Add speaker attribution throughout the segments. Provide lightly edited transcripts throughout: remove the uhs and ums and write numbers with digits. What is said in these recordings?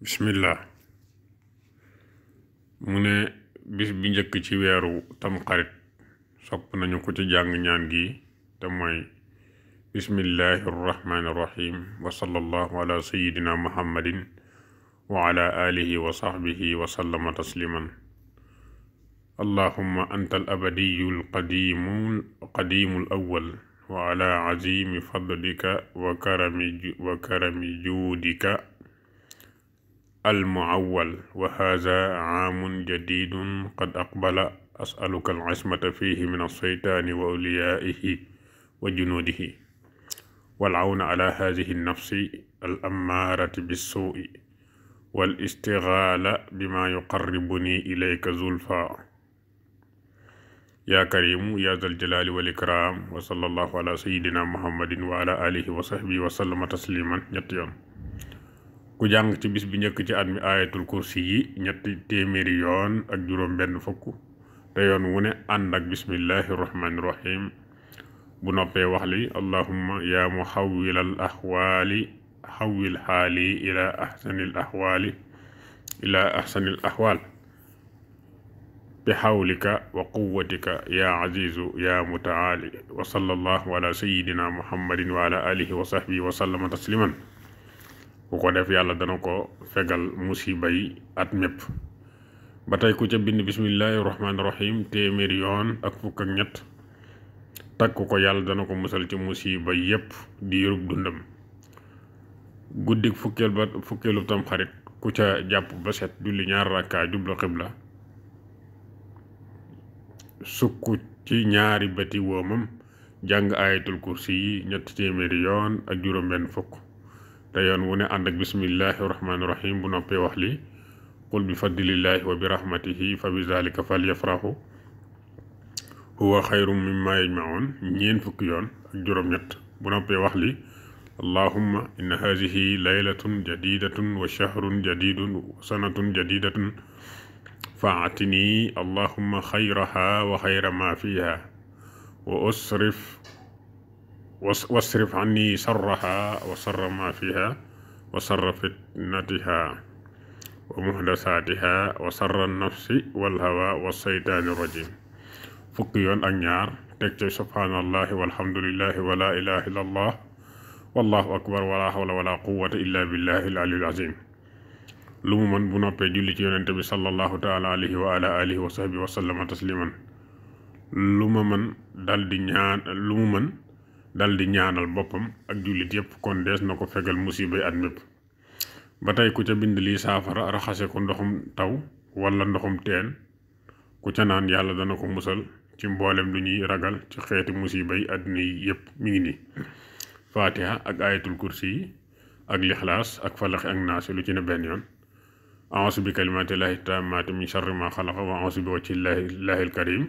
Speaker 1: bismillah mu ne bis bi njëkk ci weeru tamxarit sopp nañu ko ci jàng ñaan gi te mooy bismillahi arrahmani irrahim wa sallallahu ala sayidina muhammadin wa ala alihi wa sahbihi wa sallama tasliman allahumma anta al abadiyu al qadimu al awwal wa ala azimi fadlika wa karami juudika المعول وهذا عام جديد قد أقبل أسألك العصمة فيه من الشيطان وأوليائه وجنوده والعون على هذه النفس الأمارة بالسوء والاستغلال بما يقربني إليك زلفى يا كريم يا ذا الجلال والإكرام وصلى الله على سيدنا محمد وعلى آله وصحبه وسلم تسليما يتيون ku jàng ci bis bi njëkk ci at mi ayatul kursi yi ñetti téeméeri yoon ak juróom benn fukk te yoon wu ne ànd ak bismillahi rahmani rahim bu noppee wax li allahumma ya muhawwilal ahwaali hawwil xaali ila ahsanil ahwaal bi hawlika wa quwwatika ya azizu ya mutaali wa sallallahu ala sayyidina muhammadin wa ala alihi wa sahbihi wa sallama tasliman ku ko def yàlla dana ko fegal musiba yi at mépp ba tey ku ca bind bismillahi rahmaani rahim téeméeri yoon ak fukk ak ñett takk ko yàlla dana ko musal ci musiba yépp di yërub dundam guddik fukkeelu tam xarit ku ca jàpp ba set julli ñaar rakkaa jublu xibla sukk ci ñaari bëti woomam jàng ayatul kursi yi ñetti téeméeri yoon ak juróom benn fukk te yoon wu ne ànd ak bismillahi rahmaani rahim bu noppee wax li qul bi fadlillahi wa bi rahmatihi fa bi zalika falyafrahu huwa xayrum mimma yajmaun ñeen fukki yoon ak juróom-ñett bu noppee wax li allahumma inna hazihi laylatun jadidatun wa shahrun jadidun wa sanatun jadidatun faatini allahumma xayraha wa xayra ma fiha wa wasrif anni sarraha wa sarra ma fiha wa sarra fitnatiha wa muhdasatiha wa sarra nafsi wal hawa wa saytaani rajim fukki yoon ak ñaar teg ca subhanallahi walhamdulillahi wa la ilaha illa allah wallahu akbar wala hawla wala quwwata illa billahi al aliyyil azim lu mu mën bu noppee julli ci yonente bi sallallahu taala alayhi wa ala alihi wa sahbihi wa sallama tasliman lu mu mën dal di ñaanal boppam ak jullit yépp kon dees na ko fegal musibay at mépp ba tey ku ca bind lii saafara raxase ko ndoxum taw wala ndoxum teen ku ca naan yàlla dana ko musal ci mboolem lu ñuy ragal ci xeeti musibay àdduna yi yépp mi ngi nii fatiha ak ayatul kursi yi ak lixlaas ak falaxi ak naasi lu ci ne benn yoon a'uuzu bi kalimatillahi taammaati min sharri ma xalaqa wa a'uuzu bi wajhillahi alkarim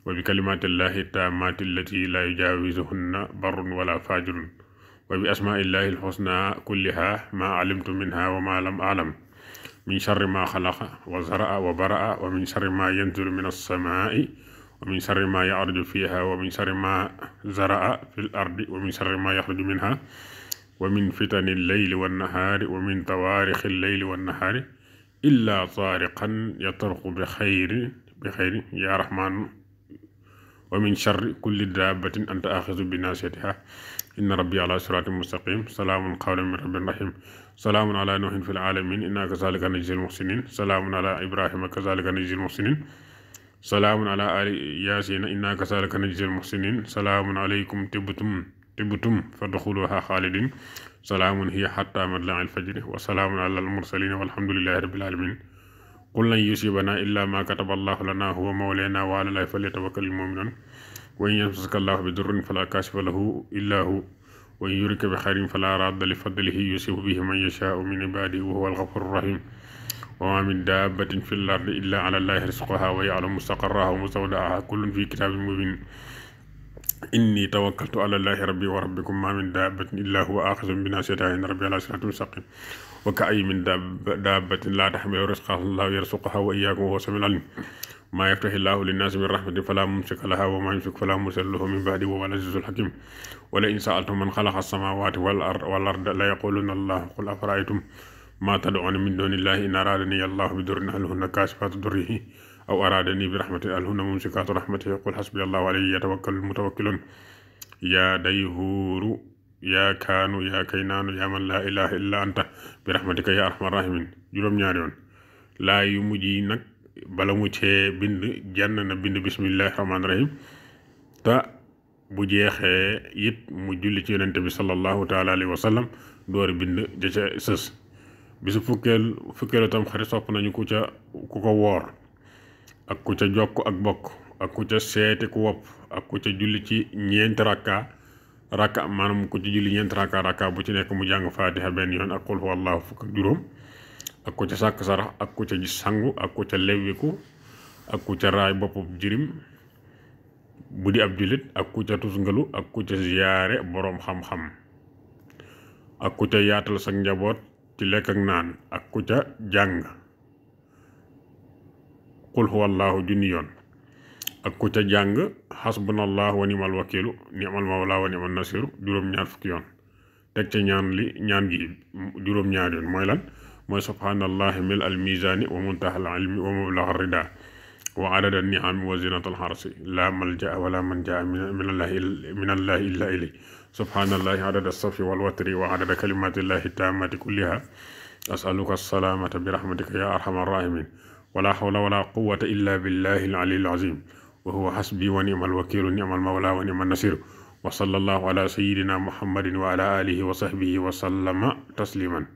Speaker 1: wa bi kalimatillahi taammaati allati la yujaawisuhunna barrun wala fajirun wa bi asmaillahi alxusna kulliha ma alimtu minha wa ma lam alam min sharri ma xalaqa wa zaraa wa baraa wa min sharri ma yanzilu min alsamaai wa min sharri ma yaruju fiha wa min sharri ma zaraa fi l ardi wa min sharri ma yaxruju minha wa min fitani lleyli wannahaari wa min tawaarixi lleyli wannahaari illa taariqan yatarqu bi xayri ya rahmaanu wa min sharri kulli daabatin anta axizu bi naasiyatiha inna rabbi ala siraatin mustaqim salaamun qawlan min rabbin rahim salaamun ala nuuhin fil alamin inna kazalika najzil muhsinin salaamun ala ibrahima kazalika najzil muhsinin salaamun ala ali yaasina inna kazalika najzil muhsinin salaamun alaykum tibtum fadxuluha xaalidin salaamun hiya xatta matla'il fajri wa salaamun ala al mursalin walhamdulillahi rabbil alamin qul lan yusibana illa ma kataba allahu lana huwa mawlana wa ala llahi falyatawakkalil mu'minun wa in yamsaska allahu bi durrin fala kashifa lahu illa hu wa in yuridka bi khairin fala radda li fadlihi yusibu bihi man yasha'u min ibadihi wa huwa al-ghafurur rahim wa ma min dabbatin fil ardi illa ala llahi rizquha wa ya'lamu mustaqarraha wa mustawda'aha kullun fi kitabin mubin inni tawakkaltu ala llahi rabbi wa rabbikum ma min dabbatin illa huwa akhizun bi nasiyatiha inna rabbi ala siratin mustaqim wa ka'ayyin min dabbatin la tahmilu rizqaha allahu yarzuquha wa iyyakum wa huwa samiul alim ma yaftahi llahu linnaasi min rahmatin fala mumsika laha wa ma yumsik fala mursila lahu min ba'dihi wa huwa al-azizul hakim wa la in sa'altum man khalaqa as-samawati wal arda la yaquluna allah qul afara'aytum ما تدعون من دون الله إن أرادني الله بضر هل هن كاشفات ضره أو أرادني برحمة هل هن ممسكات رحمته قل حسبي الله عليه يتوكل المتوكلون يا ديهور يا كانوا يا كينان يا من لا إله إلا أنت برحمتك يا أرحم الراحمين juróom ñaari yoon laa yu mujj yi nag bala mu cee bind jenn na bind bismillahi rahmaani rahim te bu jeexee it mu julli ci yonente bi sallallahu taala alayhi wa sallam doori bind ja ca sës bisu fukkeelu tam xarit sopp nañu ku ko woor ak ku ca jokk ak bokk ak ku ca seeti ku wopp ak ku ca julli ci ñeenti rakka maanaam ku ci julli ñeenti rakka bu ci nekk mu jàng fatiha benn yoon ak qul huwallahu fukk ak juróom ak ku ca sàkk sarax ak ku ca sangu ak ku ca lewwiku ak ku ca raay boppu jirim bu di ab jullit ak ku ca tusngalu ak ku ca ziyaare boroom xam-xam ak ku ca yaatal sa njaboot ci lekk ak naan ak ku ca jàng qul huwallahu junni yoon ak ku ca jàng xasbunallahu wa ni'mal wakiilu ni'mal mawla wa ni'man nasiru juróom-ñaar fukki yoon teg ca ñaan gi juróom-ñaar yoon mooy lan mooy subhanallahi mil al mizani wa muntaha al ilmi wa mablaga rida wa adada ni'ami wa zinatal harsi la malja wala manja min allahi illa ilay subhanallahi adada safi wal watri wa adada kalimatillahi tammati kulliha asaluka assalamata bi rahmatika ya arhamar rahimin wala hawla wala quwwata illa billahi al aliyyil azim wa huwa hasbi wa ni'mal wakiilu ni'mal mawla wa ni'man nasiru wa sallallahu ala sayyidina muhammadin wa ala alihi wa sahbihi wa sallama tasliman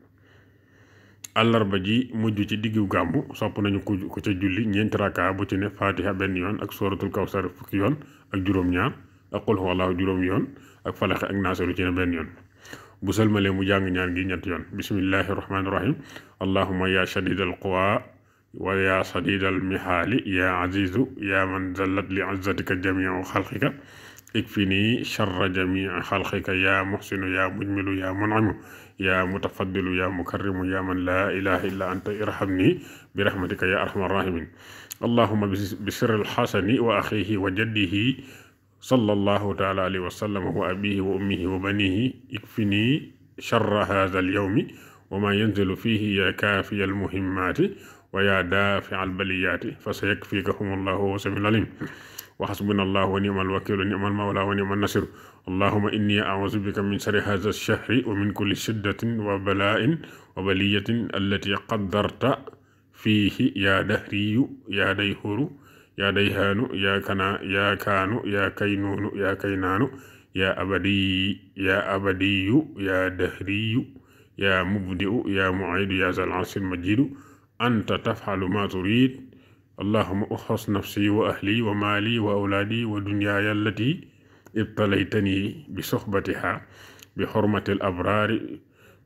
Speaker 1: àllarba ji mujj ci diggu gàmmu sopp nañu ku ca julli ñeenti rakka bu ci ne fatiha benn yoon ak suratul kawsar fukki yoon ak juróom-ñaar ak qul huwallahu juróom yoon ak falaxe ak naasaru ci ne benn yoon bu sëlmalee mu jàng ñaan gi ñetti yoon bismillahi rahmaani rahim allahumma ya shadidal quwa wa ya sadidal mihaali ya azizu ya man zallat li izzatika jamiu xalqika ikfini sharra jamii xalqika ya muxsinu ya mujmilu ya mun'imu ya mutafaddilu ya mukarrimu ya man la ilaha illa anta irhamni bi rahmatika ya arhamar rahimin allahumma bi sirril xasani wa axihi wa jaddihi sallallahu taala alayhi wa sallam wa abihi wa ummihi wa banihi ikfini sharra hadha al yawmi wa ma yanzilu fihi ya kaafiya al muhimmaati wa yaa daafi al baliyaati fa sa yakfikahum allahu wa samiul alim wa xasbuna allahu wa ni'mal wakiilu ni'mal mawla wa ni'man nasiru allahuma inni a'uuzu bika min sharri haadha ash-shahri wa min kulli shiddatin wa balaa'in wa baliyatin allati qaddarta fiihi yaa dahriyu yaa dayhuru yaa dayhaanu yaa kaanu yaa kaynuunu yaa kaynaanu yaa abadiyu yaa dahriyu yaa mubdi'u yaa mu'iidu yaa zal arshil majiidu anta taf'alu ma turid allahumma uxos nafsi wa ahli wa maali wa awlaadi wa dunyaaya allati ibtalaytani bi soxbatiha bi xormati al abraari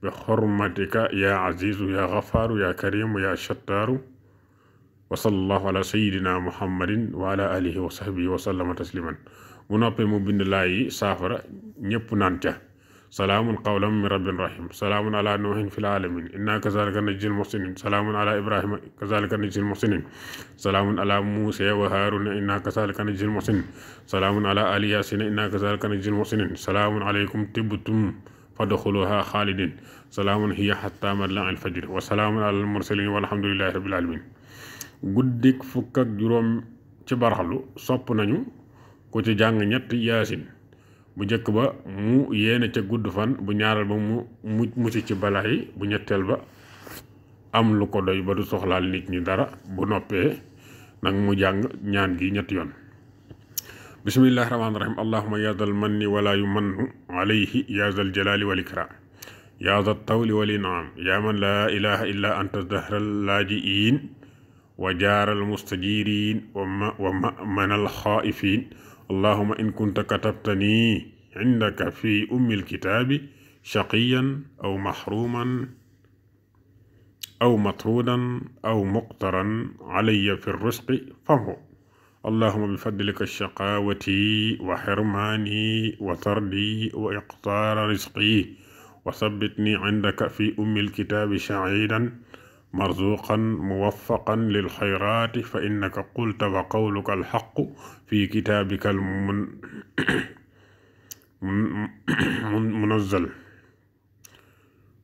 Speaker 1: bi xormatika ya azizu ya xafaaru ya karimu ya shattaaru wa sallallahu ala sayidina muhammadin wa ala alihi wa sahbihi wa sallama tasliman bu noppee mu bind laayi saafara ñépp naan ca salaamun qawlan min rabbin rahim salaamun ala nuuhin fil alamin inna kazalika najzil muhsinin salaamun ala ibrahima kazalika najzil muhsinin salaamun ala muusa wa haaruna inna kazalika najzil muhsinin salaamun ala ali yasin inna kazalika najzil muhsinin salaamun alaykum tibtum fadxuluha xaalidin salaamun hiya hatta matla'il fajr wa salaamun ala al mursalin walhamdulillahi rabbil alamin guddik fukk ak juróom ci baraxlu sopp nañu ku ci jàng ñetti yaasin bu njëkk ba mu yéene ca gudd fan bu ñaaral ba mu mucc ci balaa yi bu ñetteel ba am lu ko doy ba du soxlaal nit ñi dara bu noppee nag mu jàng ñaan gi ñetti yoon bismillahi rahmaani rahim allahuma ya zal manni wala yumannu alayhi ya zal jalali wal ikram ya zal tawli wal inam ya man la ilaha illa anta dahral laajiin wa jaaral mustajirin wa manal xaifin allahuma in kunta katabtani indaka fi ummil kitaabi shaqiyan aw mahruman aw matrudan aw muqtaran alayya fi risqi famhu allahuma bifadlika shaqawati wa xirmaani wa tardi wa iqtaara risqi wa sabbitni indaka fi ummil kitaabi shahidan marzuqan muwaffaqan lil xayraati fa innaka qulta wa qawluka alxaqu fi kitaabika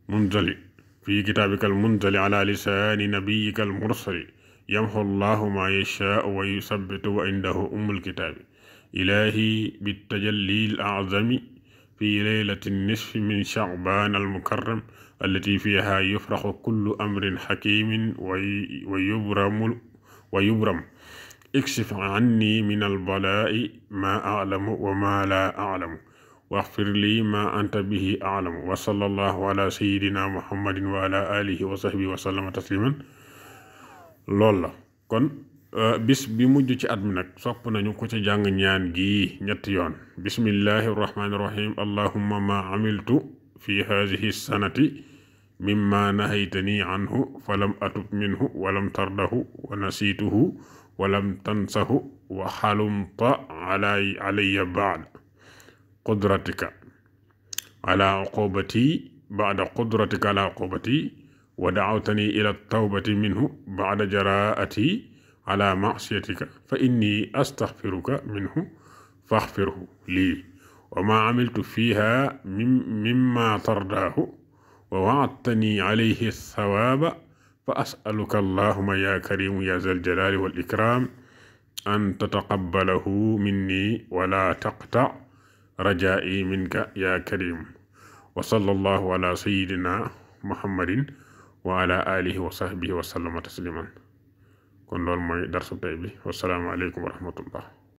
Speaker 1: munzali في كتابك المنزل على لسان نبيك المرسل يمحو الله ما يشاء ويثبت وعنده أم الكتاب إلهي بالتجلي الأعظم في ليلة النصف من شعبان المكرم التي فيها يفرح كل أمر حكيم ويبرم اكشف عني من البلاء ما أعلم وما لا أعلم واغفر لي ما أنت به أعلم وصلى الله على سيدنا محمد وعلى آله وصحبه وسلم تسليما lool la kon bis bi mujj ci at mi nag sopp nañu ko ci jàng ñaan gi ñetti yoon bismillahi rahmani rahim allahumma ma amiltu fi hadhihi sanati mimma nahaytani anhu falam atub minhu walam tardahu wa nasituhu walam tansahu wa halumta alayya ba'd qudratika ala uqubati ba'da qudratika ala uqubati ودعوتني إلى التوبة منه بعد جراءتي على معصيتك فإني أستغفرك منه فاغفره لي وما عملت فيها مما ترضاه ووعدتني عليه الثواب فأسألك اللهم يا كريم يا ذا الجلال والإكرام أن تتقبله مني ولا تقطع رجائي منك يا كريم وصلى الله على سيدنا محمد وعلى آله وصحبه وسلم تسليما كن لول موي درس تاي بي والسلام عليكم ورحمة الله